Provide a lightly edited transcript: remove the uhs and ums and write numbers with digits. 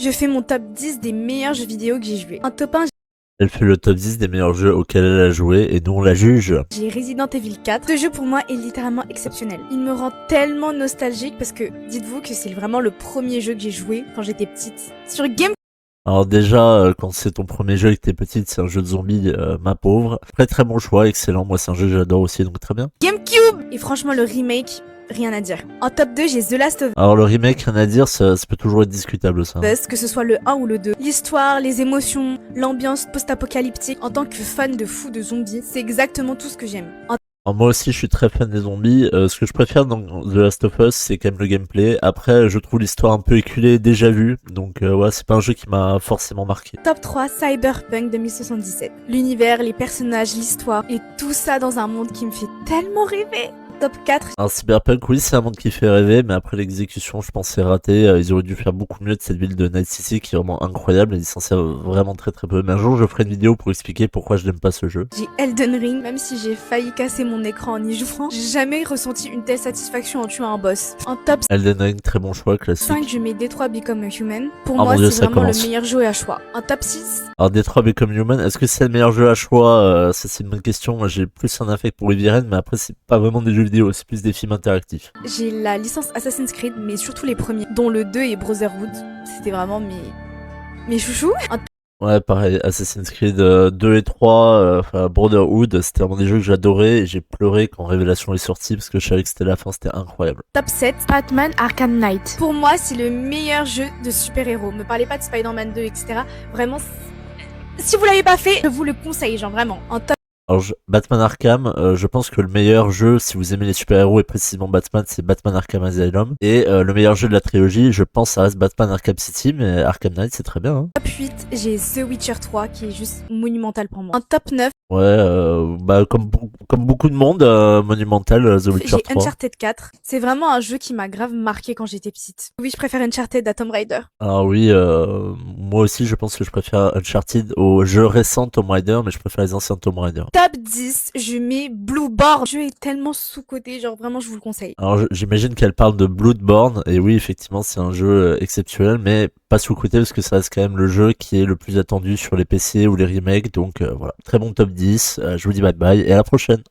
je fais mon top 10 des meilleurs jeux vidéo que j'ai joué. En top 1, Elle fait le top 10 des meilleurs jeux auxquels elle a joué et nous on la juge. j'ai Resident Evil 4. Ce jeu pour moi est littéralement exceptionnel. Il me rend tellement nostalgique parce que dites-vous que c'est vraiment le premier jeu que j'ai joué quand j'étais petite. Sur Alors déjà, quand c'est ton premier jeu et que t'es petite, c'est un jeu de zombies, ma pauvre. Après, très bon choix, excellent. Moi, c'est un jeu que j'adore aussi, donc très bien. GameCube. Et franchement, le remake, rien à dire. En top 2, j'ai The Last of Alors le remake, rien à dire, ça peut toujours être discutable ça. Us, que ce soit le 1 ou le 2. L'histoire, les émotions, l'ambiance post-apocalyptique. En tant que fan de fou de zombies, c'est exactement tout ce que j'aime. Alors moi aussi je suis très fan des zombies, ce que je préfère dans The Last of Us c'est quand même le gameplay. Après je trouve l'histoire un peu éculée, déjà vue, donc ouais c'est pas un jeu qui m'a forcément marqué. Top 3, Cyberpunk 2077. L'univers, les personnages, l'histoire, et tout ça dans un monde qui me fait tellement rêver. Top 4, Alors Cyberpunk oui c'est un monde qui fait rêver, mais après l'exécution je pense c'est raté. Ils auraient dû faire beaucoup mieux de cette ville de Night City qui est vraiment incroyable, ils s'en servent vraiment très très peu. Mais un jour je ferai une vidéo pour expliquer pourquoi je n'aime pas ce jeu. j'ai Elden Ring. Même si j'ai failli casser mon écran en y jouant, j'ai jamais ressenti une telle satisfaction en tuant un boss. En top Elden Ring, très bon choix, 5, classique. je mets Detroit Become Human. Pour Oh moi, mon Dieu, c'est ça vraiment commence. le meilleur jeu à choix. En top 6, Alors Detroit Become Human, est-ce que c'est le meilleur jeu à choix? Ça c'est une bonne question. Moi j'ai plus un affect pour Heavy Rain, mais après c'est pas vraiment des jeux vidéo, c'est plus des films interactifs. j'ai la licence Assassin's Creed, mais surtout les premiers, dont le 2 et Brotherhood. C'était vraiment mes chouchous. En Ouais, pareil, Assassin's Creed 2 et 3, enfin Brotherhood, c'était vraiment des jeux que j'adorais et j'ai pleuré quand Révélation est sorti parce que je savais que c'était la fin, c'était incroyable. top 7, Batman Arkham Knight. Pour moi, c'est le meilleur jeu de super-héros. Me parlez pas de Spider-Man 2, etc. Vraiment, si vous l'avez pas fait, je vous le conseille, genre vraiment. En top Alors Batman Arkham, je pense que le meilleur jeu, si vous aimez les super-héros et précisément Batman, c'est Batman Arkham Asylum. Et le meilleur jeu de la trilogie, je pense ça reste Batman Arkham City, mais Arkham Knight c'est très bien. Hein. 8, j'ai The Witcher 3, qui est juste monumental pour moi. En top 9, Ouais, bah comme beaucoup de monde, monumental The Witcher j'ai 3. Uncharted 4. C'est vraiment un jeu qui m'a grave marqué quand j'étais petite. Oui, je préfère Uncharted à Tomb Raider. Alors oui, moi aussi je pense que je préfère Uncharted aux jeux récents Tomb Raider, mais je préfère les anciens Tomb Raider. Top 10, je mets Blueborn. Le jeu est tellement sous-coté, genre vraiment je vous le conseille. Alors j'imagine qu'elle parle de Bloodborne, et oui effectivement c'est un jeu exceptionnel, mais pas sous-coté parce que ça reste quand même le jeu qui est le plus attendu sur les PC ou les remakes, donc voilà. Très bon top 10, je vous dis bye bye et à la prochaine.